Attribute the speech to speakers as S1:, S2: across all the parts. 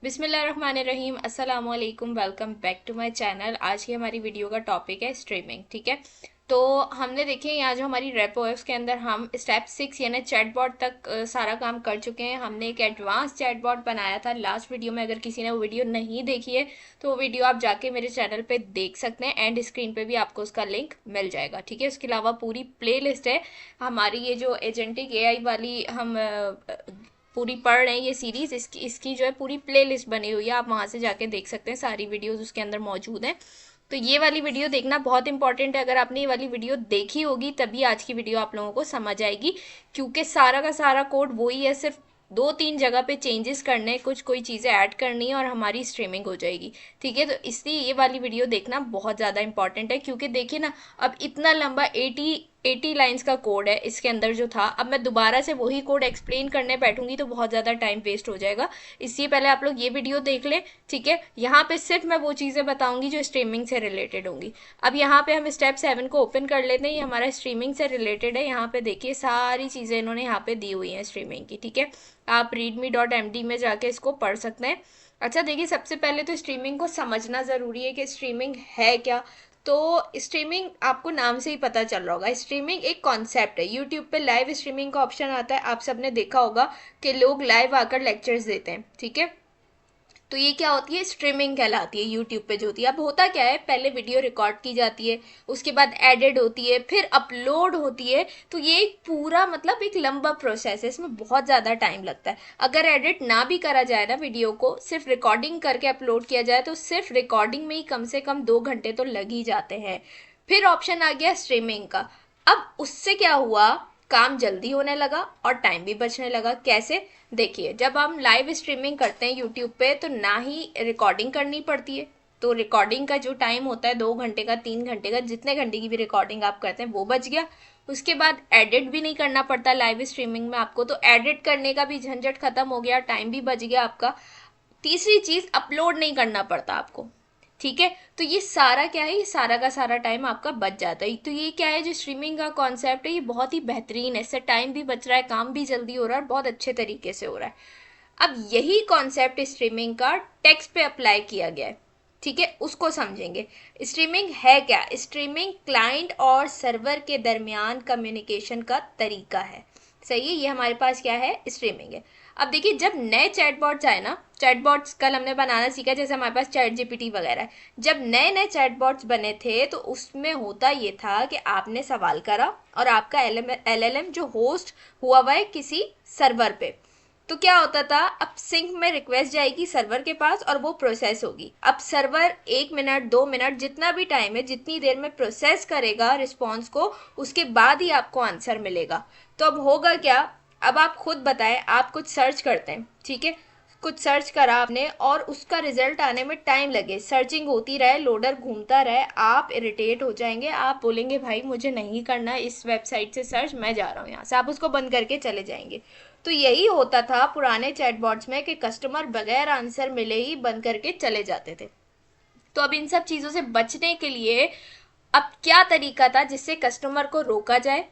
S1: बिस्मिल्लाहिर्रहमानिर्रहीम, अस्सलाम वालेकुम। Welcome back to my channel. आज की हमारी वीडियो का टॉपिक है स्ट्रीमिंग। ठीक है, तो हमने देखिए यहाँ जो हमारी रेपो है उसके अंदर हम स्टेप 6 यानी चैटबॉट तक सारा काम कर चुके हैं। हमने एक एडवांस चैटबॉट बनाया था लास्ट वीडियो में। अगर किसी ने वो वीडियो नहीं देखी है तो वो वीडियो आप जाके मेरे चैनल पे देख सकते हैं। एंड स्क्रीन पे भी आपको उसका लिंक मिल जाएगा। ठीक है, उसके अलावा पूरी प्ले लिस्ट है हमारी। ये जो एजेंटिक एआई वाली हम पूरी पढ़ रहे हैं ये सीरीज, इसकी जो है पूरी प्लेलिस्ट बनी हुई है। आप वहां से जाके देख सकते हैं, सारी वीडियोस उसके अंदर मौजूद हैं। तो ये वाली वीडियो देखना बहुत इंपॉर्टेंट है। अगर आपने ये वाली वीडियो देखी होगी तभी आज की वीडियो आप लोगों को समझ आएगी, क्योंकि सारा का सारा कोड वही है, सिर्फ दो तीन जगह पे चेंजेस करने, कुछ कोई चीज़ें ऐड करनी है और हमारी स्ट्रीमिंग हो जाएगी। ठीक है, तो इसलिए ये वाली वीडियो देखना बहुत ज़्यादा इंपॉर्टेंट है। क्योंकि देखिए ना, अब इतना लंबा 80 लाइंस का कोड है इसके अंदर जो था। अब मैं दोबारा से वही कोड एक्सप्लेन करने बैठूंगी तो बहुत ज़्यादा टाइम वेस्ट हो जाएगा। इसलिए पहले आप लोग ये वीडियो देख लें। ठीक है, यहाँ पे सिर्फ मैं वो चीज़ें बताऊंगी जो स्ट्रीमिंग से रिलेटेड होंगी। अब यहाँ पे हम स्टेप 7 को ओपन कर लेते हैं। ये हमारा स्ट्रीमिंग से रिलेटेड है। यहाँ पे देखिए सारी चीज़ें इन्होंने यहाँ पे दी हुई हैं स्ट्रीमिंग की। ठीक है, आप readme.md में जाके इसको पढ़ सकते हैं। अच्छा देखिए, सबसे पहले तो स्ट्रीमिंग को समझना ज़रूरी है कि स्ट्रीमिंग है क्या। तो स्ट्रीमिंग आपको नाम से ही पता चल रहा होगा, स्ट्रीमिंग एक कॉन्सेप्ट है। यूट्यूब पे लाइव स्ट्रीमिंग का ऑप्शन आता है, आप सबने देखा होगा कि लोग लाइव आकर लेक्चर्स देते हैं। ठीक है, तो ये क्या होती है, स्ट्रीमिंग कहलाती है यूट्यूब पे जो होती है। अब होता क्या है, पहले वीडियो रिकॉर्ड की जाती है, उसके बाद एडिट होती है, फिर अपलोड होती है। तो ये एक पूरा मतलब एक लंबा प्रोसेस है, इसमें बहुत ज़्यादा टाइम लगता है। अगर एडिट ना भी करा जाए ना, वीडियो को सिर्फ रिकॉर्डिंग करके अपलोड किया जाए तो सिर्फ रिकॉर्डिंग में ही कम से कम 2 घंटे तो लग ही जाते हैं। फिर ऑप्शन आ गया स्ट्रीमिंग का। अब उससे क्या हुआ, काम जल्दी होने लगा और टाइम भी बचने लगा। कैसे, देखिए जब हम लाइव स्ट्रीमिंग करते हैं यूट्यूब पे तो ना ही रिकॉर्डिंग करनी पड़ती है। तो रिकॉर्डिंग का जो टाइम होता है 2 घंटे का, 3 घंटे का, जितने घंटे की भी रिकॉर्डिंग आप करते हैं वो बच गया। उसके बाद एडिट भी नहीं करना पड़ता लाइव स्ट्रीमिंग में आपको, तो एडिट करने का भी झंझट खत्म हो गया, टाइम भी बच गया आपका। तीसरी चीज, अपलोड नहीं करना पड़ता आपको। ठीक है, तो ये सारा क्या है, ये सारा का सारा टाइम आपका बच जाता है। तो ये क्या है, जो स्ट्रीमिंग का कॉन्सेप्ट है ये बहुत ही बेहतरीन है। इससे टाइम भी बच रहा है, काम भी जल्दी हो रहा है, बहुत अच्छे तरीके से हो रहा है। अब यही कॉन्सेप्ट स्ट्रीमिंग का टेक्स्ट पे अप्लाई किया गया है। ठीक है, उसको समझेंगे। स्ट्रीमिंग है क्या, स्ट्रीमिंग क्लाइंट और सर्वर के दरमियान कम्युनिकेशन का तरीका है। सही है, ये हमारे पास क्या है, स्ट्रीमिंग है। अब देखिए, जब नए चैटबॉट्स आए ना, चैटबॉट्स कल हमने बनाना सीखा, जैसे हमारे पास चैट जीपीटी वगैरह है। जब नए नए चैटबॉट्स बने थे तो उसमें होता ये था कि आपने सवाल करा और आपका एलएलएम जो होस्ट हुआ है किसी सर्वर पे, तो क्या होता था, अब सिंक में रिक्वेस्ट जाएगी सर्वर के पास और वो प्रोसेस होगी। अब सर्वर 1 मिनट 2 मिनट जितना भी टाइम है, जितनी देर में प्रोसेस करेगा रिस्पॉन्स को, उसके बाद ही आपको आंसर मिलेगा। तो अब होगा क्या, अब आप खुद बताएं, आप कुछ सर्च करते हैं। ठीक है, कुछ सर्च करा आपने और उसका रिजल्ट आने में टाइम लगे, सर्चिंग होती रहे, लोडर घूमता रहे, आप इरिटेट हो जाएंगे, आप बोलेंगे भाई मुझे नहीं करना इस वेबसाइट से सर्च, मैं जा रहा हूँ यहाँ से, आप उसको बंद करके चले जाएंगे। तो यही होता था पुराने चैटबॉट्स में कि कस्टमर बगैर आंसर मिले ही बंद करके चले जाते थे। तो अब इन सब चीज़ों से बचने के लिए अब क्या तरीका था जिससे कस्टमर को रोका जाए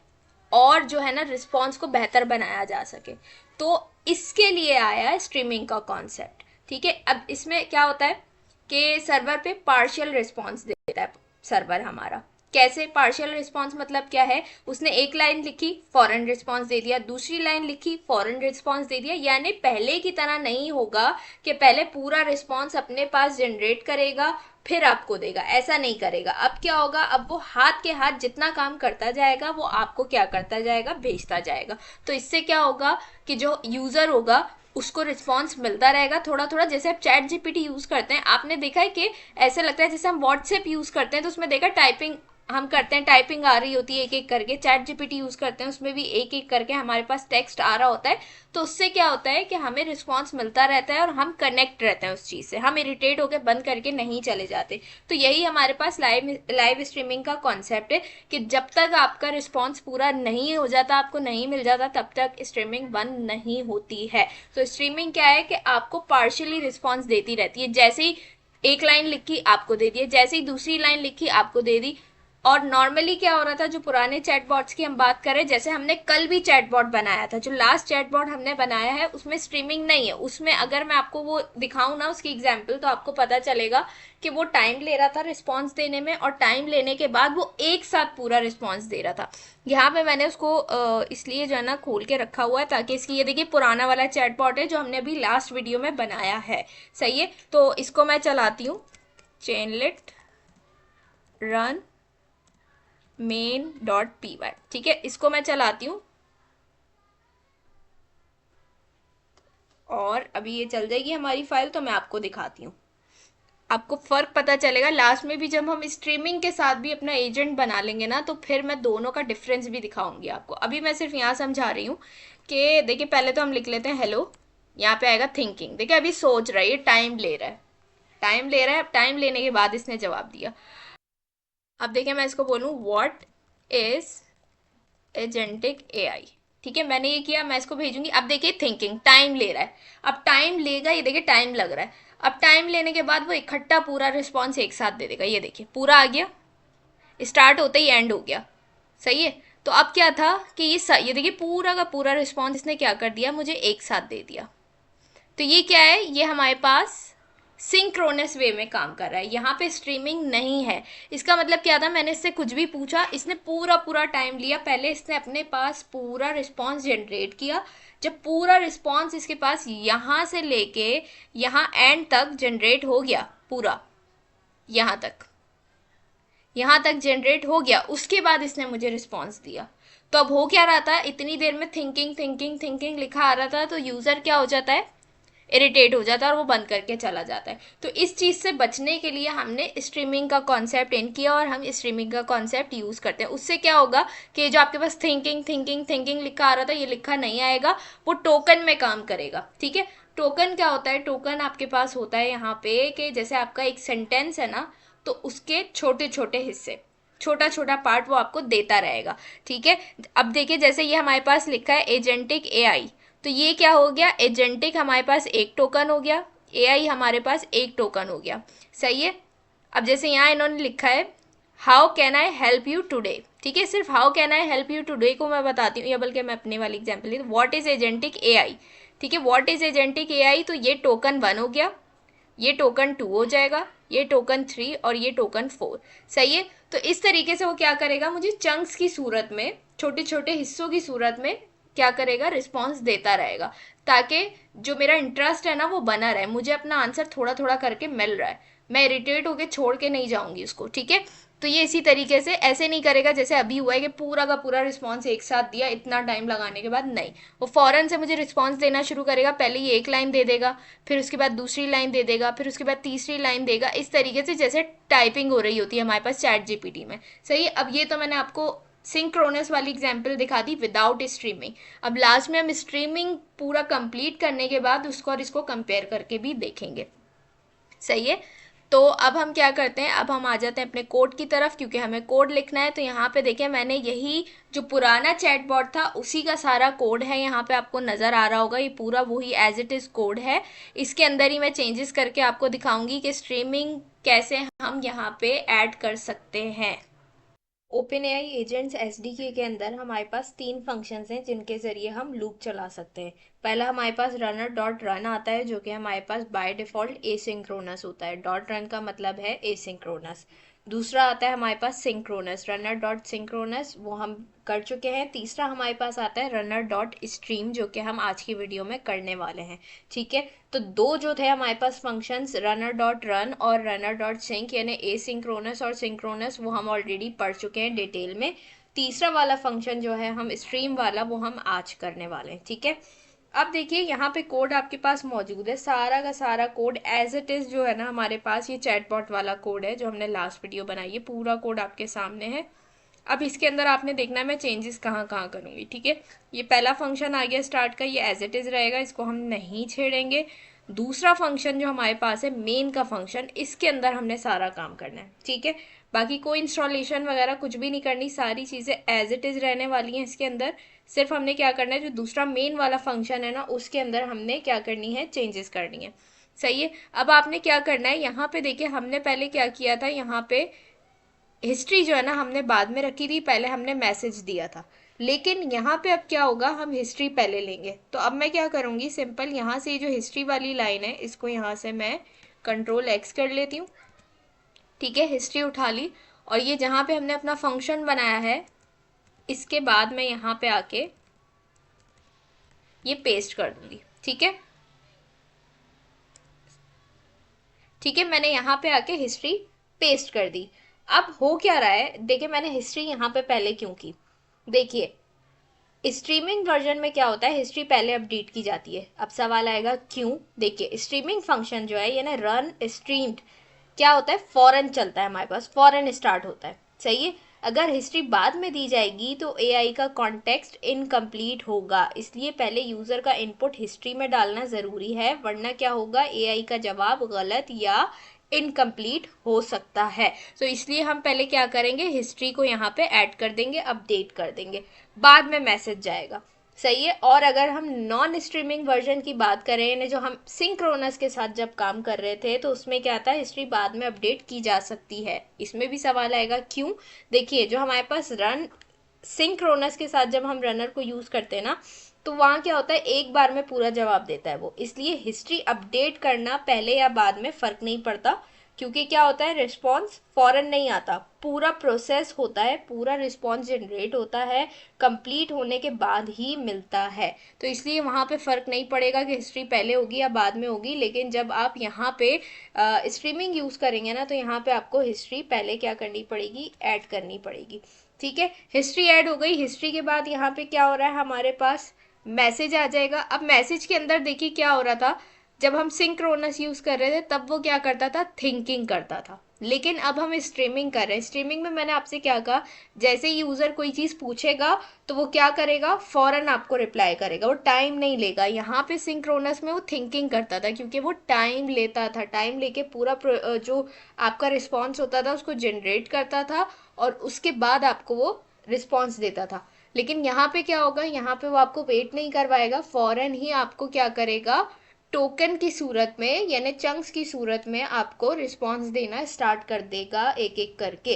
S1: और जो है ना रिस्पॉन्स को बेहतर बनाया जा सके। तो इसके लिए आया है स्ट्रीमिंग का कॉन्सेप्ट। ठीक है, अब इसमें क्या होता है कि सर्वर पे पार्शियल रिस्पॉन्स देता है सर्वर हमारा। कैसे पार्शियल रिस्पॉन्स, मतलब क्या है, उसने एक लाइन लिखी फॉरन रिस्पॉन्स दे दिया, दूसरी लाइन लिखी फॉरन रिस्पॉन्स दे दिया। यानी पहले की तरह नहीं होगा कि पहले पूरा रिस्पॉन्स अपने पास जनरेट करेगा फिर आपको देगा, ऐसा नहीं करेगा। अब क्या होगा, अब वो हाथ के हाथ जितना काम करता जाएगा वो आपको क्या करता जाएगा, भेजता जाएगा। तो इससे क्या होगा कि जो यूजर होगा उसको रिस्पॉन्स मिलता रहेगा थोड़ा थोड़ा। जैसे आप चैट जीपीटी यूज करते हैं, आपने देखा है कि ऐसे लगता है जैसे हम व्हाट्सएप यूज करते हैं तो उसमें देखा टाइपिंग हम करते हैं, टाइपिंग आ रही होती है एक एक करके। चैट जीपीटी यूज करते हैं, उसमें भी एक एक करके हमारे पास टेक्स्ट आ रहा होता है। तो उससे क्या होता है कि हमें रिस्पॉन्स मिलता रहता है और हम कनेक्ट रहते हैं उस चीज से, हम इरिटेट होकर बंद करके नहीं चले जाते। तो यही हमारे पास लाइव स्ट्रीमिंग का कॉन्सेप्ट है कि जब तक आपका रिस्पॉन्स पूरा नहीं हो जाता, आपको नहीं मिल जाता, तब तक स्ट्रीमिंग बंद नहीं होती है। तो स्ट्रीमिंग क्या है कि आपको पार्शियली रिस्पॉन्स देती रहती है। जैसे ही एक लाइन लिखी आपको दे दी, जैसे ही दूसरी लाइन लिखी आपको दे दी, और नॉर्मली क्या हो रहा था, जो पुराने चैटबॉट्स की हम बात करें, जैसे हमने कल भी चैटबॉट बनाया था, जो लास्ट चैटबॉट हमने बनाया है उसमें स्ट्रीमिंग नहीं है। उसमें अगर मैं आपको वो दिखाऊं ना उसकी एग्जांपल, तो आपको पता चलेगा कि वो टाइम ले रहा था रिस्पॉन्स देने में, और टाइम लेने के बाद वो एक साथ पूरा रिस्पॉन्स दे रहा था। यहाँ पे मैंने उसको इसलिए जो है ना खोल के रखा हुआ है, ताकि इसकी, ये देखिए पुराना वाला चैटबॉट है जो हमने अभी लास्ट वीडियो में बनाया है। सही है, तो इसको मैं चलाती हूँ, चेनलेट रन main.py, ठीक है, इसको मैं चलाती हूँ और अभी ये चल जाएगी हमारी फाइल। तो मैं आपको दिखाती हूँ, आपको फर्क पता चलेगा लास्ट में भी, जब हम स्ट्रीमिंग के साथ भी अपना एजेंट बना लेंगे ना, तो फिर मैं दोनों का डिफरेंस भी दिखाऊंगी आपको। अभी मैं सिर्फ यहाँ समझा रही हूँ कि देखिए, पहले तो हम लिख लेते हैं हेलो, यहाँ पे आएगा थिंकिंग। देखिए अभी सोच रहा है, ये टाइम ले रहा है, टाइम ले रहा है। टाइम लेने के बाद इसने जवाब दिया। अब देखिए मैं इसको बोलूँ व्हाट इज एजेंटिक एआई, ठीक है, मैंने ये किया, मैं इसको भेजूंगी। अब देखिए थिंकिंग, टाइम ले रहा है, अब टाइम लेगा, ये देखिए टाइम लग रहा है। अब टाइम लेने के बाद वो इकट्ठा पूरा रिस्पॉन्स एक साथ दे देगा। ये देखिए पूरा आ गया, स्टार्ट होते ही एंड हो गया। सही है, तो अब क्या था कि ये देखिए पूरा का पूरा रिस्पॉन्स इसने क्या कर दिया, मुझे एक साथ दे दिया। तो ये क्या है, ये हमारे पास सिंक्रोनस वे में काम कर रहा है, यहाँ पे स्ट्रीमिंग नहीं है। इसका मतलब क्या था, मैंने इससे कुछ भी पूछा, इसने पूरा पूरा टाइम लिया, पहले इसने अपने पास पूरा रिस्पॉन्स जनरेट किया। जब पूरा रिस्पॉन्स इसके पास यहाँ से लेके यहाँ एंड तक जनरेट हो गया, पूरा यहाँ तक जनरेट हो गया, उसके बाद इसने मुझे रिस्पॉन्स दिया। तो अब हो क्या रहा था, इतनी देर में थिंकिंग थिंकिंग थिंकिंग लिखा आ रहा था, तो यूज़र क्या हो जाता है, इरिटेट हो जाता है और वो बंद करके चला जाता है। तो इस चीज़ से बचने के लिए हमने स्ट्रीमिंग का कॉन्सेप्ट इन किया, और हम स्ट्रीमिंग का कॉन्सेप्ट यूज़ करते हैं। उससे क्या होगा कि जो आपके पास थिंकिंग थिंकिंग थिंकिंग लिखा आ रहा था, ये लिखा नहीं आएगा, वो टोकन में काम करेगा। ठीक है, टोकन क्या होता है, टोकन आपके पास होता है यहाँ पे कि जैसे आपका एक सेंटेंस है ना, तो उसके छोटे छोटे हिस्से, छोटा छोटा पार्ट वो आपको देता रहेगा। ठीक है, अब देखिए जैसे ये हमारे पास लिखा है एजेंटिक एआई, तो ये क्या हो गया, एजेंटिक हमारे पास एक टोकन हो गया, एआई हमारे पास एक टोकन हो गया। सही है, अब जैसे यहाँ इन्होंने लिखा है how can I help you today, ठीक है, सिर्फ how can I help you today को मैं बताती हूँ, या बल्कि मैं अपने वाली example, what is agentic AI. ठीक है, व्हाट इज एजेंटिक एआई, तो ये टोकन 1 हो गया, ये टोकन 2 हो जाएगा, ये टोकन 3 और ये टोकन 4। सही है, तो इस तरीके से वो क्या करेगा, मुझे चंक्स की सूरत में, छोटे छोटे हिस्सों की सूरत में क्या करेगा, रिस्पॉन्स देता रहेगा, ताकि जो मेरा इंटरेस्ट है ना वो बना रहे, मुझे अपना आंसर थोड़ा थोड़ा करके मिल रहा है, मैं इरिटेट होकर छोड़ के नहीं जाऊंगी उसको। ठीक है, तो ये इसी तरीके से, ऐसे नहीं करेगा जैसे अभी हुआ है कि पूरा का पूरा रिस्पॉन्स एक साथ दिया इतना टाइम लगाने के बाद, नहीं, वो फौरन से मुझे रिस्पॉन्स देना शुरू करेगा। पहले ये एक लाइन दे देगा, फिर उसके बाद दूसरी लाइन दे देगा, फिर उसके बाद तीसरी लाइन देगा, इस तरीके से जैसे टाइपिंग हो रही होती है हमारे पास चैट जीपीटी में। सही है, अब ये तो मैंने आपको सिंक्रोनस वाली एग्जाम्पल दिखा दी विदाउट स्ट्रीमिंग। अब लास्ट में हम स्ट्रीमिंग पूरा कंप्लीट करने के बाद उसको और इसको कंपेयर करके भी देखेंगे। सही है, तो अब हम क्या करते हैं, अब हम आ जाते हैं अपने कोड की तरफ, क्योंकि हमें कोड लिखना है। तो यहाँ पे देखें, मैंने यही जो पुराना चैटबॉट था उसी का सारा कोड है, यहाँ पे आपको नज़र आ रहा होगा, ये पूरा वही एज इट इज़ कोड है। इसके अंदर ही मैं चेंजेस करके आपको दिखाऊंगी कि स्ट्रीमिंग कैसे हम यहाँ पे ऐड कर सकते हैं। ओपन एआई एजेंट्स एसडीके के अंदर हमारे पास 3 फंक्शंस हैं जिनके ज़रिए हम लूप चला सकते हैं। पहला हमारे पास रनर डॉट रन आता है, जो कि हमारे पास बाय डिफ़ॉल्ट एसिंक्रोनस होता है, डॉट रन का मतलब है एसिंक्रोनस। दूसरा आता है हमारे पास सिंक्रोनस, रनर डॉट सिंक्रोनस, वो हम कर चुके हैं। तीसरा हमारे पास आता है रनर डॉट स्ट्रीम, जो कि हम आज की वीडियो में करने वाले हैं। ठीक है, तो दो जो थे हमारे पास फंक्शंस, रनर डॉट रन और रनर डॉट सिंक, यानी एसिंक्रोनस और सिंक्रोनस, वो हम ऑलरेडी पढ़ चुके हैं डिटेल में। तीसरा वाला फंक्शन जो है हम स्ट्रीम वाला, वो हम आज करने वाले हैं। ठीक है, अब देखिए यहाँ पे कोड आपके पास मौजूद है, सारा का सारा कोड एज इट इज़ जो है ना हमारे पास, ये चैटबॉट वाला कोड है जो हमने लास्ट वीडियो बनाई है, पूरा कोड आपके सामने है। अब इसके अंदर आपने देखना है मैं चेंजेस कहाँ कहाँ करूँगी। ठीक है, ये पहला फंक्शन आ गया स्टार्ट का, ये एज इट इज़ रहेगा, इसको हम नहीं छेड़ेंगे। दूसरा फंक्शन जो हमारे पास है मेन का फंक्शन, इसके अंदर हमने सारा काम करना है। ठीक है, बाकी कोई इंस्टॉलेशन वगैरह कुछ भी नहीं करनी, सारी चीज़ें एज इट इज़ रहने वाली हैं इसके अंदर। सिर्फ हमने क्या करना है, जो दूसरा मेन वाला फंक्शन है ना उसके अंदर हमने क्या करनी है, चेंजेस करनी है। सही है, अब आपने क्या करना है, यहाँ पे देखिए हमने पहले क्या किया था, यहाँ पे हिस्ट्री जो है ना हमने बाद में रखी थी, पहले हमने मैसेज दिया था। लेकिन यहाँ पे अब क्या होगा, हम हिस्ट्री पहले लेंगे। तो अब मैं क्या करूँगी, सिंपल यहाँ से जो हिस्ट्री वाली लाइन है इसको यहाँ से मैं Ctrl+X कर लेती हूँ। ठीक है, हिस्ट्री उठा ली, और ये जहाँ पे हमने अपना फंक्शन बनाया है इसके बाद मैं यहाँ पे आके ये पेस्ट कर दूंगी। ठीक है, ठीक है, मैंने यहाँ पे आके हिस्ट्री पेस्ट कर दी। अब हो क्या रहा है, देखिए मैंने हिस्ट्री यहाँ पे पहले क्यों की। देखिए स्ट्रीमिंग वर्जन में क्या होता है, हिस्ट्री पहले अपडेट की जाती है। अब सवाल आएगा क्यों। देखिए स्ट्रीमिंग फंक्शन जो है ये ना रन स्ट्रीम्ड क्या होता है, फॉरन चलता है, हमारे पास फॉरन स्टार्ट होता है। सही है, अगर हिस्ट्री बाद में दी जाएगी तो एआई का कॉन्टेक्स्ट इनकम्प्लीट होगा, इसलिए पहले यूजर का इनपुट हिस्ट्री में डालना जरूरी है, वरना क्या होगा, एआई का जवाब गलत या इनकम्प्लीट हो सकता है। तो इसलिए हम पहले क्या करेंगे, हिस्ट्री को यहाँ पे ऐड कर देंगे, अपडेट कर देंगे, बाद में मैसेज जाएगा। सही है। और अगर हम नॉन स्ट्रीमिंग वर्जन की बात करें ना, जो हम सिंक्रोनस के साथ जब काम कर रहे थे, तो उसमें क्या था, हिस्ट्री बाद में अपडेट की जा सकती है। इसमें भी सवाल आएगा क्यों। देखिए जो हमारे पास रन सिंक्रोनस के साथ जब हम रनर को यूज करते हैं ना, तो वहाँ क्या होता है, एक बार में पूरा जवाब देता है वो, इसलिए हिस्ट्री अपडेट करना पहले या बाद में फर्क नहीं पड़ता, क्योंकि क्या होता है, रिस्पॉन्स फॉरन नहीं आता, पूरा प्रोसेस होता है, पूरा रिस्पॉन्स जनरेट होता है, कंप्लीट होने के बाद ही मिलता है। तो इसलिए वहाँ पे फ़र्क नहीं पड़ेगा कि हिस्ट्री पहले होगी या बाद में होगी। लेकिन जब आप यहाँ पे स्ट्रीमिंग यूज़ करेंगे ना, तो यहाँ पे आपको हिस्ट्री पहले क्या करनी पड़ेगी, ऐड करनी पड़ेगी। ठीक है, हिस्ट्री ऐड हो गई। हिस्ट्री के बाद यहाँ पे क्या हो रहा है, हमारे पास मैसेज आ जाएगा। अब मैसेज के अंदर देखिए क्या हो रहा था, जब हम सिंक्रोनस यूज कर रहे थे तब वो क्या करता था, थिंकिंग करता था। लेकिन अब हम स्ट्रीमिंग कर रहे हैं, स्ट्रीमिंग में मैंने आपसे क्या कहा, जैसे यूजर कोई चीज पूछेगा तो वो क्या करेगा, फौरन आपको रिप्लाई करेगा, वो टाइम नहीं लेगा। यहाँ पे सिंक्रोनस में वो थिंकिंग करता था, क्योंकि वो टाइम लेता था, टाइम लेके पूरा जो आपका रिस्पॉन्स होता था उसको जनरेट करता था, और उसके बाद आपको वो रिस्पॉन्स देता था। लेकिन यहाँ पे क्या होगा, यहाँ पे वो आपको वेट नहीं करवाएगा, फौरन ही आपको क्या करेगा, टोकन की सूरत में यानी चंक्स की सूरत में आपको रिस्पॉन्स देना स्टार्ट कर देगा, एक एक करके।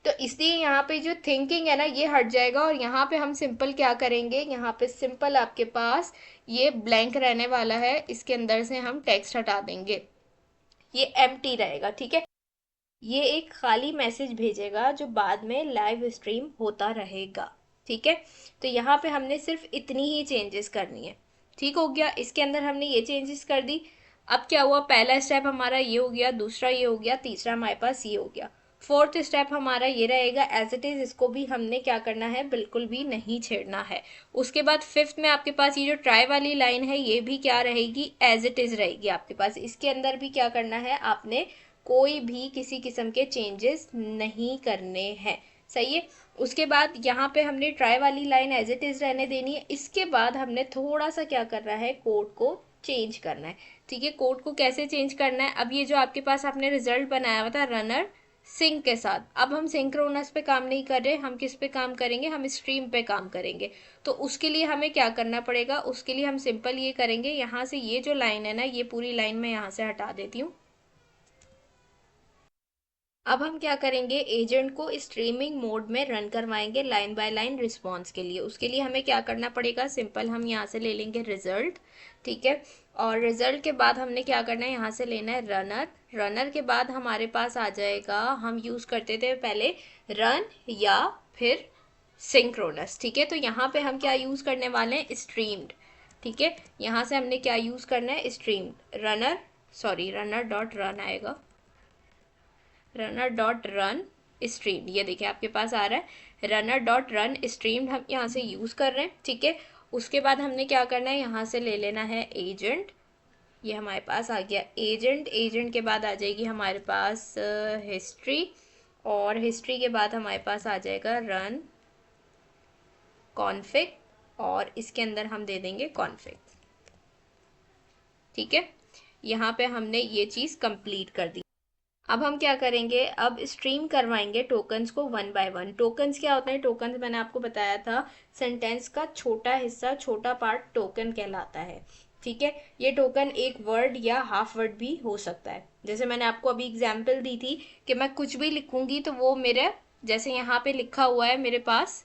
S1: तो इसलिए यहाँ पे जो थिंकिंग है ना ये हट जाएगा, और यहाँ पे हम सिंपल क्या करेंगे, यहाँ पे सिंपल आपके पास ये ब्लैंक रहने वाला है, इसके अंदर से हम टेक्स्ट हटा देंगे, ये एम्प्टी रहेगा। ठीक है, ये एक खाली मैसेज भेजेगा जो बाद में लाइव स्ट्रीम होता रहेगा। ठीक है, तो यहाँ पे हमने सिर्फ इतनी ही चेंजेस करनी है। ठीक हो गया, इसके अंदर हमने ये चेंजेस कर दी। अब क्या हुआ, पहला स्टेप हमारा ये हो गया, दूसरा ये हो गया, तीसरा हमारे पास ये हो गया, फोर्थ स्टेप हमारा ये रहेगा एज इट इज, इसको भी हमने क्या करना है, बिल्कुल भी नहीं छेड़ना है। उसके बाद फिफ्थ में आपके पास ये जो ट्राई वाली लाइन है ये भी क्या रहेगी, एज इट इज रहेगी आपके पास। इसके अंदर भी क्या करना है, आपने कोई भी किसी किस्म के चेंजेस नहीं करने हैं। सही है, उसके बाद यहाँ पे हमने ट्राई वाली लाइन एज इट इज रहने देनी है। इसके बाद हमने थोड़ा सा क्या करना है, कोड को चेंज करना है। ठीक है, कोड को कैसे चेंज करना है, अब ये जो आपके पास आपने रिजल्ट बनाया हुआ था रनर सिंक के साथ, अब हम सिंक्रोनस पे काम नहीं कर रहे, हम किस पे काम करेंगे, हम स्ट्रीम पे काम करेंगे। तो उसके लिए हमें क्या करना पड़ेगा, उसके लिए हम सिंपल ये करेंगे, यहाँ से ये जो लाइन है ना, ये पूरी लाइन मैं यहाँ से हटा देती हूँ। अब हम क्या करेंगे, एजेंट को स्ट्रीमिंग मोड में रन करवाएंगे लाइन बाय लाइन रिस्पॉन्स के लिए। उसके लिए हमें क्या करना पड़ेगा, सिंपल हम यहाँ से ले लेंगे रिजल्ट। ठीक है, और रिजल्ट के बाद हमने क्या करना है, यहाँ से लेना है रनर। रनर के बाद हमारे पास आ जाएगा, हम यूज़ करते थे पहले रन या फिर सिंक्रोनस। ठीक है, तो यहाँ पे हम क्या यूज़ करने वाले हैं, स्ट्रीम्ड। ठीक है, यहाँ से हमने क्या यूज़ करना है, streamed runner, sorry runner dot run आएगा, रनर डॉट रन स्ट्रीम, ये देखिए आपके पास आ रहा है रनर डॉट रन स्ट्रीम, हम यहाँ से यूज़ कर रहे हैं। ठीक है, उसके बाद हमने क्या करना है, यहाँ से ले लेना है एजेंट, ये हमारे पास आ गया एजेंट। एजेंट के बाद आ जाएगी हमारे पास हिस्ट्री, और हिस्ट्री के बाद हमारे पास आ जाएगा रन कॉन्फिग, और इसके अंदर हम दे देंगे कॉन्फिग। ठीक है, यहाँ पे हमने ये चीज़ कंप्लीट कर दी। अब हम क्या करेंगे, अब स्ट्रीम करवाएंगे टोकन्स को वन बाय वन। टोकन्स क्या होता है, टोकन्स मैंने आपको बताया था, सेंटेंस का छोटा हिस्सा, छोटा पार्ट टोकन कहलाता है। ठीक है, ये टोकन एक वर्ड या हाफ वर्ड भी हो सकता है। जैसे मैंने आपको अभी एग्जाम्पल दी थी कि मैं कुछ भी लिखूंगी तो वो मेरे जैसे यहाँ पे लिखा हुआ है मेरे पास,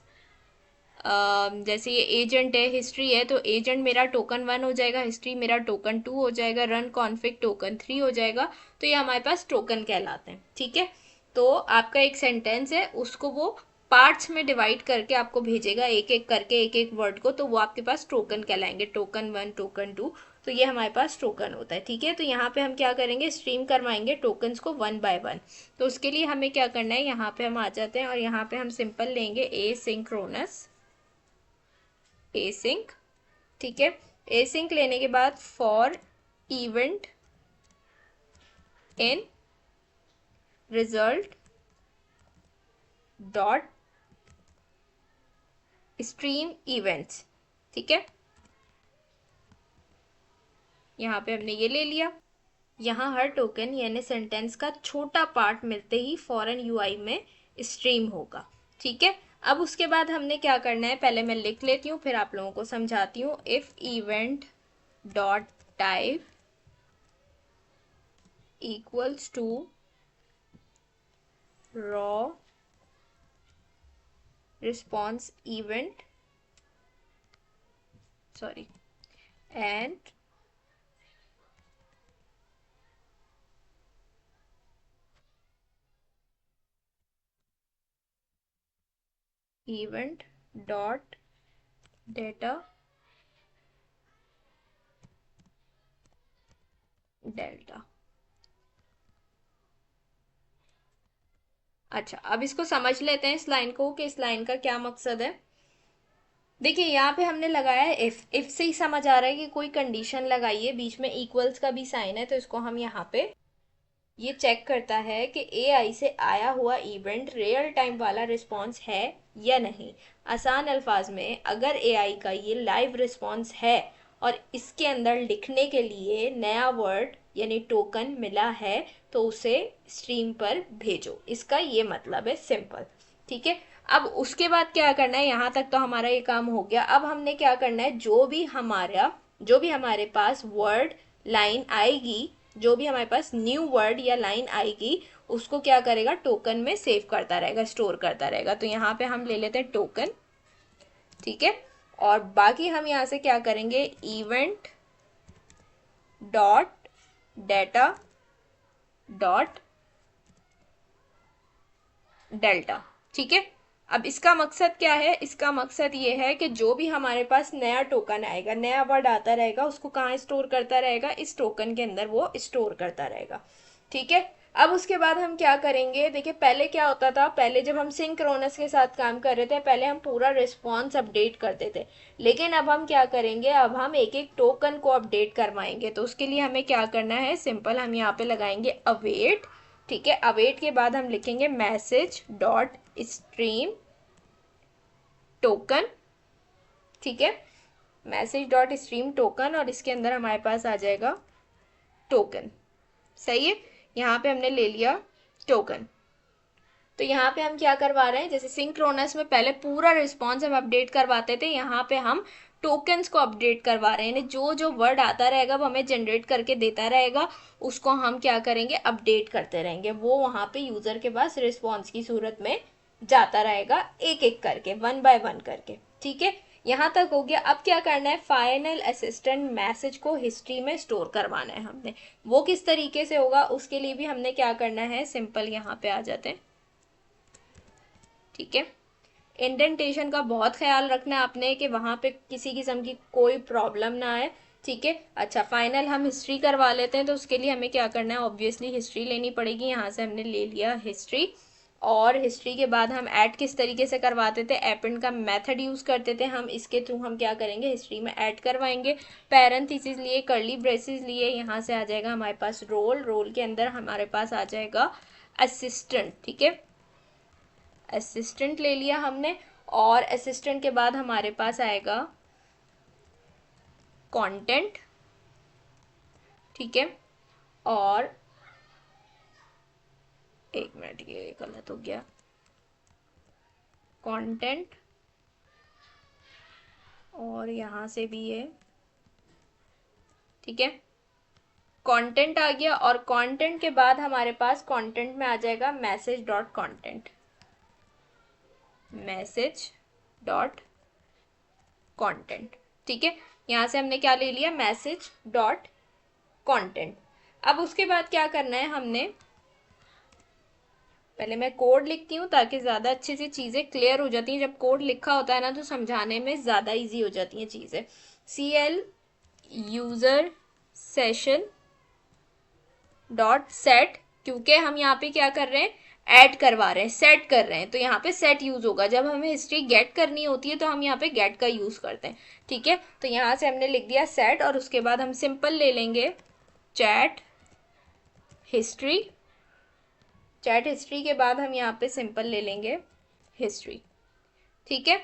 S1: जैसे ये एजेंट है, हिस्ट्री है, तो एजेंट मेरा टोकन 1 हो जाएगा, हिस्ट्री मेरा टोकन 2 हो जाएगा, रन कॉन्फिग टोकन 3 हो जाएगा। तो ये हमारे पास टोकन कहलाते हैं। ठीक है, तो आपका एक सेंटेंस है, उसको वो पार्ट्स में डिवाइड करके आपको भेजेगा, एक एक करके एक एक वर्ड को, तो वो आपके पास टोकन कहलाएंगे, टोकन 1, टोकन 2। तो ये हमारे पास टोकन होता है। ठीक है, तो यहाँ पे हम क्या करेंगे, स्ट्रीम करवाएंगे टोकन्स को 1 बाय 1। तो उसके लिए हमें क्या करना है, यहाँ पे हम आ जाते हैं और यहाँ पे हम सिंपल लेंगे एसिंक्रोनस, एसिंक। ठीक है, एसिंक लेने के बाद for event in result dot stream events. ठीक है, यहाँ पे हमने ये ले लिया। यहाँ हर टोकन यानी सेंटेंस का छोटा पार्ट मिलते ही फॉरन यूआई में स्ट्रीम होगा। ठीक है, अब उसके बाद हमने क्या करना है, पहले मैं लिख लेती हूँ फिर आप लोगों को समझाती हूँ। If event dot type equals to raw response event, sorry, and event dot data delta. अच्छा, अब इसको समझ लेते हैं इस लाइन को कि इस लाइन का क्या मकसद है। देखिए यहाँ पे हमने लगाया है इफ से ही समझ आ रहा है कि कोई कंडीशन लगाइए, बीच में इक्वल्स का भी साइन है, तो इसको हम यहाँ पे ये चेक करता है कि एआई से आया हुआ इवेंट रियल टाइम वाला रिस्पॉन्स है या नहीं। आसान अल्फाज में, अगर एआई का ये लाइव रिस्पॉन्स है और इसके अंदर लिखने के लिए नया वर्ड यानी टोकन मिला है, तो उसे स्ट्रीम पर भेजो, इसका ये मतलब है, सिंपल। ठीक है, अब उसके बाद क्या करना है, यहाँ तक तो हमारा ये काम हो गया। अब हमने क्या करना है, जो भी हमारे पास वर्ड लाइन आएगी, जो भी हमारे पास न्यू वर्ड या लाइन आएगी, उसको क्या करेगा, टोकन में सेव करता रहेगा, स्टोर करता रहेगा। तो यहाँ पे हम ले लेते हैं टोकन। ठीक है, और बाकी हम यहाँ से क्या करेंगे, event dot data dot delta. ठीक है, अब इसका मकसद क्या है, इसका मकसद ये है कि जो भी हमारे पास नया टोकन आएगा, नया वर्ड आता रहेगा, उसको कहाँ स्टोर करता रहेगा, इस टोकन के अंदर वो स्टोर करता रहेगा। ठीक है, अब उसके बाद हम क्या करेंगे, देखिए पहले क्या होता था, पहले जब हम सिंक्रोनस के साथ काम कर रहे थे, पहले हम पूरा रिस्पॉन्स अपडेट करते थे, लेकिन अब हम क्या करेंगे, अब हम एक एक टोकन को अपडेट करवाएंगे। तो उसके लिए हमें क्या करना है, सिंपल हम यहाँ पे लगाएंगे अवेट। ठीक है, अवेट के बाद हम लिखेंगे मैसेज डॉट स्ट्रीम टोकन। ठीक है, मैसेज डॉट स्ट्रीम टोकन, और इसके अंदर हमारे पास आ जाएगा टोकन। सही है, यहाँ पे हमने ले लिया टोकन। तो यहाँ पे हम क्या करवा रहे हैं, जैसे सिंक्रोनस में पहले पूरा रिस्पॉन्स हम अपडेट करवाते थे, यहाँ पे हम टोकन्स को अपडेट करवा रहे हैं, यानी जो जो वर्ड आता रहेगा वो हमें जनरेट करके देता रहेगा, उसको हम क्या करेंगे, अपडेट करते रहेंगे, वो वहाँ पे यूजर के पास रिस्पॉन्स की सूरत में जाता रहेगा, एक एक करके, 1 बाय 1 करके। ठीक है, यहाँ तक हो गया। अब क्या करना है, फाइनल असिस्टेंट मैसेज को हिस्ट्री में स्टोर करवाना है हमने। वो किस तरीके से होगा, उसके लिए भी हमने क्या करना है, सिंपल यहाँ पे आ जाते हैं। ठीक है, इंडेंटेशन का बहुत ख्याल रखना है आपने कि वहां पे किसी किस्म की कोई प्रॉब्लम ना आए। ठीक है, अच्छा, फाइनल हम हिस्ट्री करवा लेते हैं, तो उसके लिए हमें क्या करना है, ऑब्वियसली हिस्ट्री लेनी पड़ेगी। यहाँ से हमने ले लिया हिस्ट्री, और हिस्ट्री के बाद हम ऐड किस तरीके से करवाते थे, एपेंड का मेथड यूज करते थे हम, इसके थ्रू हम क्या करेंगे, हिस्ट्री में ऐड करवाएंगे। पैरेंथेसिस लिए, कर्ली ब्रेसेस लिए, यहाँ से आ जाएगा हमारे पास रोल, रोल के अंदर हमारे पास आ जाएगा असिस्टेंट। ठीक है, असिस्टेंट ले लिया हमने, और असिस्टेंट के बाद हमारे पास आएगा कंटेंट। ठीक है, और एक मिनट, ये गलत हो गया, कंटेंट, और यहां से भी है। ठीक है, कंटेंट आ गया, और कंटेंट के बाद हमारे पास कंटेंट में आ जाएगा message dot content. Message dot content. ठीक है, यहाँ से हमने क्या ले लिया, मैसेज डॉट कंटेंट। अब उसके बाद क्या करना है हमने, पहले मैं कोड लिखती हूँ ताकि ज़्यादा अच्छे से चीज़ें क्लियर हो जाती हैं। जब कोड लिखा होता है ना तो समझाने में ज़्यादा इजी हो जाती हैं चीज़ें। CL user session dot set, क्योंकि हम यहाँ पे क्या कर रहे हैं, ऐड करवा रहे हैं, सेट कर रहे हैं, तो यहाँ पे सेट यूज होगा। जब हमें हिस्ट्री गेट करनी होती है तो हम यहाँ पे गेट का यूज करते हैं। ठीक है, तो यहाँ से हमने लिख दिया सेट, और उसके बाद हम सिंपल ले लेंगे चैट हिस्ट्री। चैट हिस्ट्री के बाद हम यहाँ पे सिंपल ले लेंगे हिस्ट्री। ठीक है,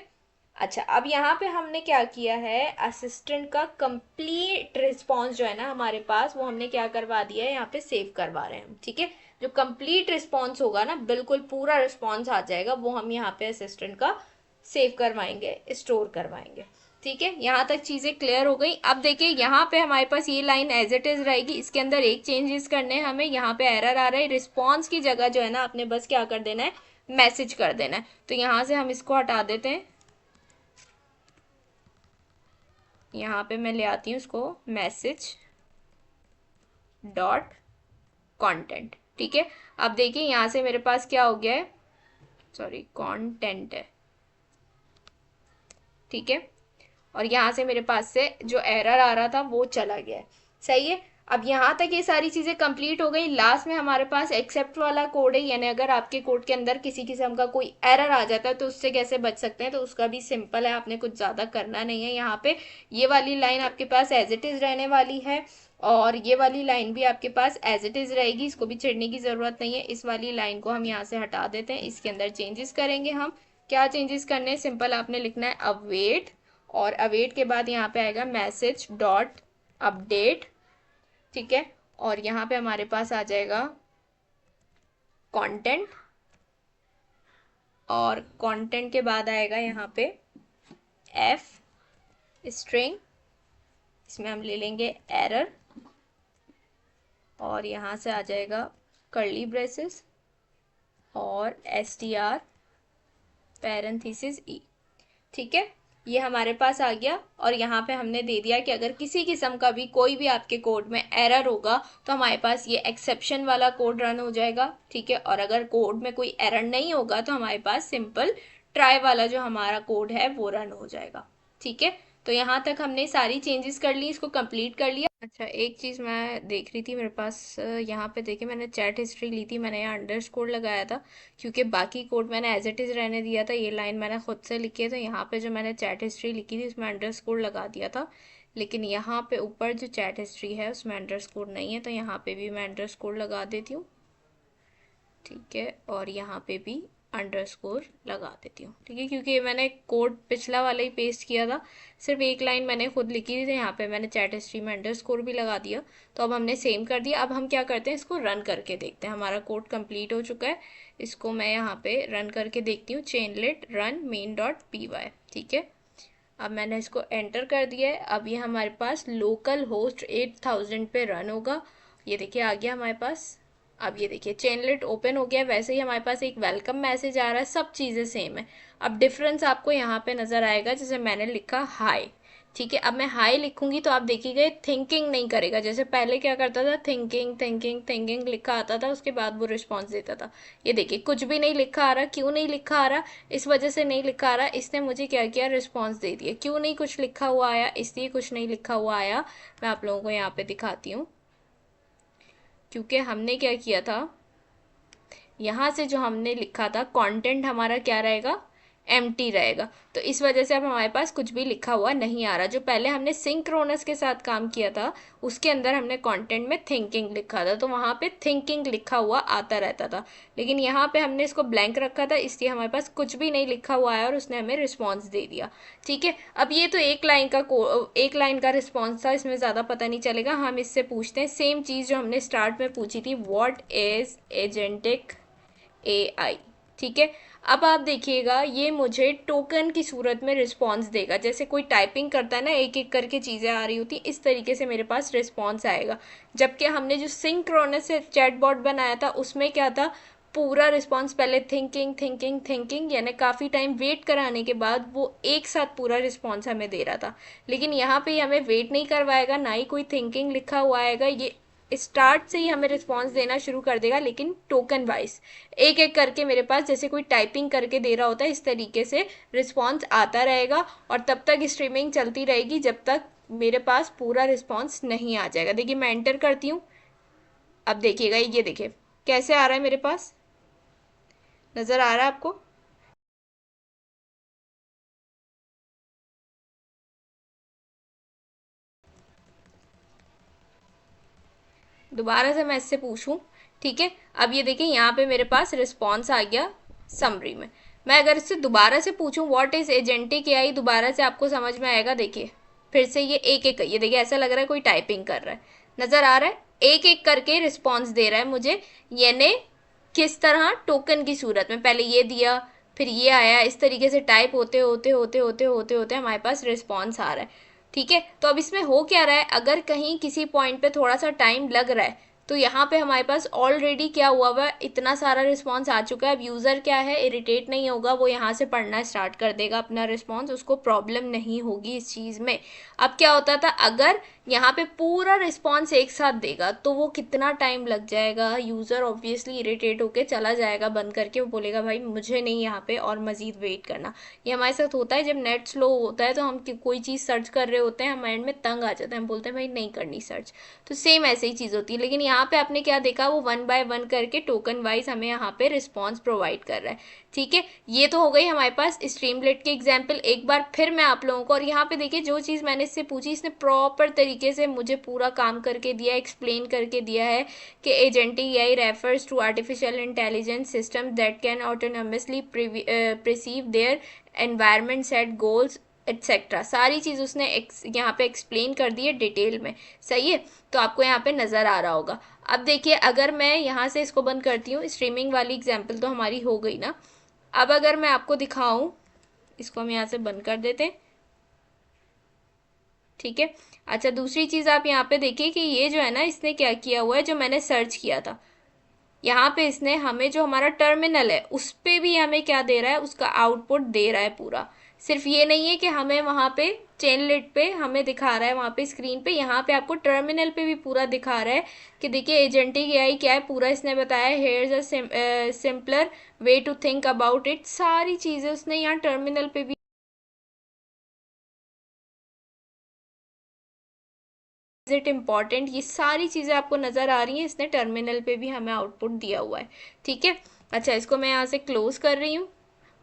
S1: अच्छा अब यहाँ पे हमने क्या किया है, असिस्टेंट का कंप्लीट रिस्पॉन्स जो है ना हमारे पास, वो हमने क्या करवा दिया है, यहाँ पे सेव करवा रहे हैं हम। ठीक है, जो कंप्लीट रिस्पॉन्स होगा ना, बिल्कुल पूरा रिस्पॉन्स आ जाएगा, वो हम यहाँ पे असिस्टेंट का सेव करवाएंगे, स्टोर करवाएंगे। ठीक है, यहाँ तक चीज़ें क्लियर हो गई। अब देखिए यहाँ पे हमारे पास ये लाइन एज इट इज़ रहेगी, इसके अंदर एक चेंजेस करने हैं हमें। यहाँ पे एरर आ रहा है, रिस्पॉन्स की जगह जो है ना आपने बस क्या कर देना है, मैसेज कर देना है। तो यहाँ से हम इसको हटा देते हैं, यहाँ पे मैं ले आती हूँ इसको मैसेज डॉट कंटेंट। ठीक है, अब देखिए यहाँ से मेरे पास क्या हो गया है, सॉरी कंटेंट है। ठीक है, और यहाँ से मेरे पास से जो एरर आ रहा था वो चला गया है। सही है, अब यहाँ तक ये सारी चीज़ें कंप्लीट हो गई। लास्ट में हमारे पास एक्सेप्ट वाला कोड है, यानी अगर आपके कोड के अंदर किसी किस्म का कोई एरर आ जाता है तो उससे कैसे बच सकते हैं, तो उसका भी सिंपल है, आपने कुछ ज़्यादा करना नहीं है। यहाँ पे ये वाली लाइन आपके पास एज इट इज़ रहने वाली है, और ये वाली लाइन भी आपके पास एज इट इज़ रहेगी, इसको भी छेड़ने की ज़रूरत नहीं है। इस वाली लाइन को हम यहाँ से हटा देते हैं, इसके अंदर चेंजेस करेंगे हम। क्या चेंजेस करने हैं, सिंपल आपने लिखना है अवेट, और अवेट के बाद यहाँ पे आएगा मैसेज डॉट अपडेट। ठीक है, और यहाँ पे हमारे पास आ जाएगा कंटेंट, और कंटेंट के बाद आएगा यहाँ पे एफ स्ट्रिंग, इसमें हम ले लेंगे एरर, और यहाँ से आ जाएगा कर्ली ब्रेसेस और str पैरेंथेसिस ई। ठीक है, ये हमारे पास आ गया, और यहाँ पे हमने दे दिया कि अगर किसी किस्म का भी कोई भी आपके कोड में एरर होगा तो हमारे पास ये एक्सेप्शन वाला कोड रन हो जाएगा। ठीक है, और अगर कोड में कोई एरर नहीं होगा तो हमारे पास सिंपल ट्राई वाला जो हमारा कोड है वो रन हो जाएगा। ठीक है, तो यहाँ तक हमने सारी चेंजेस कर ली, इसको कंप्लीट कर लिया। अच्छा, एक चीज़ मैं देख रही थी मेरे पास, यहाँ पे देखिए मैंने चैट हिस्ट्री ली थी, मैंने यहाँ अंडरस्कोर लगाया था क्योंकि बाकी कोड मैंने एज इट इज़ रहने दिया था। ये लाइन मैंने खुद से लिखी है, तो यहाँ पे जो मैंने चैट हिस्ट्री लिखी थी उसमें अंडरस्कोर लगा दिया था, लेकिन यहाँ पे ऊपर जो चैट हिस्ट्री है उसमें अंडरस्कोर नहीं है, तो यहाँ पे भी मैं अंडरस्कोर लगा देती हूँ। ठीक है, और यहाँ पे भी अंडरस्कोर लगा देती हूँ। ठीक है, क्योंकि मैंने कोड पिछला वाला ही पेस्ट किया था, सिर्फ एक लाइन मैंने खुद लिखी थी, तो यहाँ पे मैंने चैट हिस्ट्री में अंडरस्कोर भी लगा दिया। तो अब हमने सेम कर दिया। अब हम क्या करते हैं, इसको रन करके देखते हैं। हमारा कोड कंप्लीट हो चुका है, इसको मैं यहाँ पे रन करके देखती हूँ, चेनलेट रन मेन डॉट py। ठीक है, अब मैंने इसको एंटर कर दिया है। अब ये हमारे पास लोकल होस्ट 8000 पे रन होगा। ये देखिए आ गया हमारे पास। अब ये देखिए चेनलेट ओपन हो गया, वैसे ही हमारे पास एक वेलकम मैसेज आ रहा है, सब चीज़ें सेम है। अब डिफरेंस आपको यहाँ पे नज़र आएगा, जैसे मैंने लिखा हाई। ठीक है, अब मैं हाई लिखूंगी तो आप देखिएगा थिंकिंग नहीं करेगा, जैसे पहले क्या करता था, थिंकिंग थिंकिंग थिंकिंग लिखा आता था, उसके बाद वो रिस्पॉन्स देता था। ये देखिए कुछ भी नहीं लिखा आ रहा। क्यों नहीं लिखा आ रहा, इस वजह से नहीं लिखा आ रहा, इसने मुझे क्या किया, रिस्पॉन्स दे दिया। क्यों नहीं कुछ लिखा हुआ आया, इसलिए कुछ नहीं लिखा हुआ आया। मैं आप लोगों को यहाँ पे दिखाती हूँ, क्योंकि हमने क्या किया था, यहाँ से जो हमने लिखा था कंटेंट हमारा क्या रहेगा, एम्प्टी रहेगा, तो इस वजह से अब हमारे पास कुछ भी लिखा हुआ नहीं आ रहा। जो पहले हमने सिंक्रोनस के साथ काम किया था उसके अंदर हमने कंटेंट में थिंकिंग लिखा था, तो वहाँ पे थिंकिंग लिखा हुआ आता रहता था, लेकिन यहाँ पे हमने इसको ब्लैंक रखा था, इसलिए हमारे पास कुछ भी नहीं लिखा हुआ है और उसने हमें रिस्पॉन्स दे दिया। ठीक है, अब ये तो एक लाइन का रिस्पॉन्स था, इसमें ज़्यादा पता नहीं चलेगा। हम इससे पूछते हैं सेम चीज़ जो हमने स्टार्ट में पूछी थी, व्हाट इज एजेंटिक AI। ठीक है, अब आप देखिएगा ये मुझे टोकन की सूरत में रिस्पॉन्स देगा, जैसे कोई टाइपिंग करता है ना, एक एक करके चीज़ें आ रही होती, इस तरीके से मेरे पास रिस्पॉन्स आएगा। जबकि हमने जो सिंक्रोनस से चैटबॉट बनाया था उसमें क्या था, पूरा रिस्पॉन्स पहले थिंकिंग थिंकिंग थिंकिंग, यानी काफ़ी टाइम वेट कराने के बाद वो एक साथ पूरा रिस्पॉन्स हमें दे रहा था। लेकिन यहाँ पे हमें वेट नहीं करवाएगा, ना ही कोई थिंकिंग लिखा हुआ आएगा, ये स्टार्ट से ही हमें रिस्पॉन्स देना शुरू कर देगा, लेकिन टोकन वाइज एक एक करके मेरे पास जैसे कोई टाइपिंग करके दे रहा होता है, इस तरीके से रिस्पॉन्स आता रहेगा। और तब तक स्ट्रीमिंग चलती रहेगी जब तक मेरे पास पूरा रिस्पॉन्स नहीं आ जाएगा। देखिए मैं एंटर करती हूँ, अब देखिएगा, ये देखिए कैसे आ रहा है मेरे पास, नज़र आ रहा है आपको? दोबारा से मैं इससे पूछूं, ठीक है, अब ये देखिए यहाँ पे मेरे पास रिस्पॉन्स आ गया समरी में। मैं अगर इससे दोबारा से पूछूं व्हाट इज एजेंटिक एआई, दोबारा से आपको समझ में आएगा। देखिए फिर से ये एक एक, ये देखिए ऐसा लग रहा है कोई टाइपिंग कर रहा है, नज़र आ रहा है, एक एक करके रिस्पॉन्स दे रहा है मुझे। यानी किस तरह, टोकन की सूरत में, पहले ये दिया फिर ये आया, इस तरीके से टाइप होते होते होते होते होते होते हमारे पास रिस्पॉन्स आ रहा है। ठीक है, तो अब इसमें हो क्या रहा है, अगर कहीं किसी पॉइंट पे थोड़ा सा टाइम लग रहा है तो यहाँ पे हमारे पास ऑलरेडी क्या हुआ हुआ, इतना सारा रिस्पॉन्स आ चुका है। अब यूज़र क्या है, इरिटेट नहीं होगा, वो यहाँ से पढ़ना स्टार्ट कर देगा अपना रिस्पॉन्स, उसको प्रॉब्लम नहीं होगी इस चीज़ में। अब क्या होता था, अगर यहाँ पे पूरा रिस्पॉन्स एक साथ देगा तो वो कितना टाइम लग जाएगा, यूज़र ऑब्वियसली इरिटेट होके चला जाएगा बंद करके, वो बोलेगा भाई मुझे नहीं यहाँ पे और मज़ीद वेट करना। ये हमारे साथ होता है, जब नेट स्लो होता है तो हम कोई चीज़ सर्च कर रहे होते हैं, हम माइंड में तंग आ जाता है, हम बोलते हैं भाई नहीं करनी सर्च। तो सेम ऐसे ही चीज़ होती है, लेकिन यहाँ पे आपने क्या देखा, वो वन बाय वन करके टोकन वाइज हमें यहाँ पे रिस्पॉन्स प्रोवाइड कर रहा है। ठीक है, ये तो हो गई हमारे पास स्ट्रीमलेट के एग्जाम्पल। एक बार फिर मैं आप लोगों को, और यहाँ पे देखिए जो चीज़ मैंने इससे पूछी, इसने प्रॉपर तरीके से मुझे पूरा काम करके दिया, एक्सप्लेन करके दिया है कि agentic AI refers to artificial intelligence system that can autonomously perceive their environment, set goals etcetera. सारी चीज़ उसने यहाँ पे एक्सप्लेन कर दी है डिटेल में। सही है, तो आपको यहाँ पे नज़र आ रहा होगा। अब देखिए अगर मैं यहाँ से इसको बंद करती हूँ, स्ट्रीमिंग वाली एग्जाम्पल तो हमारी हो गई ना। अब अगर मैं आपको दिखाऊं, इसको हम यहाँ से बंद कर देते हैं। ठीक है, अच्छा दूसरी चीज़ आप यहाँ पे देखिए कि ये जो है ना, इसने क्या किया हुआ है, जो मैंने सर्च किया था यहाँ पे, इसने हमें जो हमारा टर्मिनल है उस पे भी हमें क्या दे रहा है, उसका आउटपुट दे रहा है पूरा। सिर्फ ये नहीं है कि हमें वहाँ पे चेनलेट पे हमें दिखा रहा है, वहाँ पे स्क्रीन पे, यहाँ पे आपको टर्मिनल पे भी पूरा दिखा रहा है कि देखिए एजेंटिक एआई क्या है, पूरा इसने बताया। Here a simpler way to think about it, सारी चीज़ें उसने यहाँ टर्मिनल पे भी। इज इट इम्पॉर्टेंट, ये सारी चीज़ें आपको नज़र आ रही हैं, इसने टर्मिनल पे भी हमें आउटपुट दिया हुआ है। ठीक है, अच्छा इसको मैं यहाँ से क्लोज कर रही हूँ।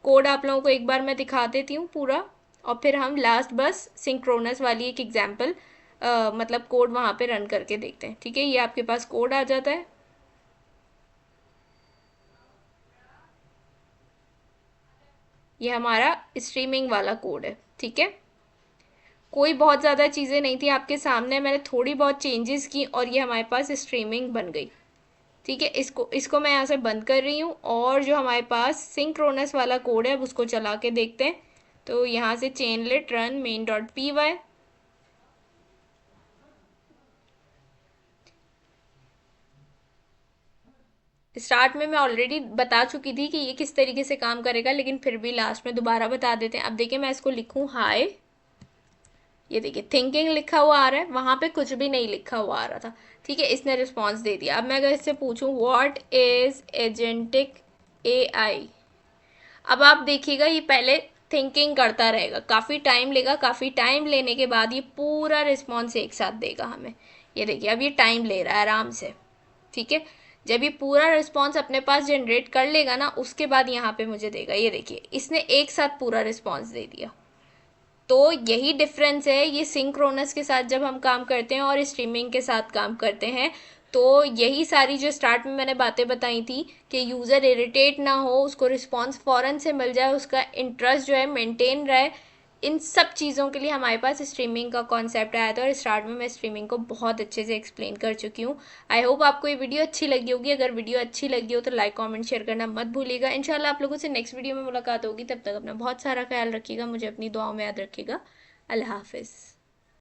S1: कोड आप लोगों को एक बार मैं दिखा देती हूँ पूरा, और फिर हम लास्ट बस सिंक्रोनस वाली एक एग्जाम्पल मतलब कोड वहाँ पे रन करके देखते हैं। ठीक है, ये आपके पास कोड आ जाता है, ये हमारा स्ट्रीमिंग वाला कोड है। ठीक है, कोई बहुत ज़्यादा चीज़ें नहीं थी आपके सामने, मैंने थोड़ी बहुत चेंजेस की और ये हमारे पास स्ट्रीमिंग बन गई। ठीक है, इसको इसको मैं यहाँ से बंद कर रही हूँ, और जो हमारे पास सिंक्रोनस वाला कोड है अब उसको चला के देखते हैं। तो यहाँ से Chainlit run main dot P Y, start में मैं ऑलरेडी बता चुकी थी कि ये किस तरीके से काम करेगा, लेकिन फिर भी लास्ट में दोबारा बता देते हैं। अब देखिए मैं इसको लिखूँ हाय, ये देखिए थिंकिंग लिखा हुआ आ रहा है, वहाँ पे कुछ भी नहीं लिखा हुआ आ रहा था। ठीक है, इसने रिस्पॉन्स दे दिया। अब मैं अगर इससे पूछूँ व्हाट इज एजेंटिक एआई, अब आप देखिएगा ये पहले थिंकिंग करता रहेगा, काफ़ी टाइम लेगा, काफ़ी टाइम लेने के बाद ये पूरा रिस्पॉन्स एक साथ देगा हमें। ये देखिए अब ये टाइम ले रहा है आराम से। ठीक है, जब ये पूरा रिस्पॉन्स अपने पास जनरेट कर लेगा ना, उसके बाद यहाँ पे मुझे देगा। ये देखिए इसने एक साथ पूरा रिस्पॉन्स दे दिया। तो यही डिफरेंस है, ये सिंक्रोनस के साथ जब हम काम करते हैं और स्ट्रीमिंग के साथ काम करते हैं, तो यही सारी जो स्टार्ट में मैंने बातें बताई थी कि यूज़र इरिटेट ना हो, उसको रिस्पॉन्स फ़ौरन से मिल जाए, उसका इंटरेस्ट जो है मेंटेन रहे, इन सब चीज़ों के लिए हमारे पास स्ट्रीमिंग का कॉन्सेप्ट आया था। और स्टार्ट में मैं स्ट्रीमिंग को बहुत अच्छे से एक्सप्लेन कर चुकी हूँ। आई होप आपको ये वीडियो अच्छी लगी होगी। अगर वीडियो अच्छी लगी हो तो लाइक कमेंट शेयर करना मत भूलिएगा। इंशाल्लाह आप लोगों से नेक्स्ट वीडियो में मुलाकात होगी, तब तक अपना बहुत सारा ख्याल रखिएगा, मुझे अपनी दुआओं में याद रखिएगा। अल्लाह हाफिज़।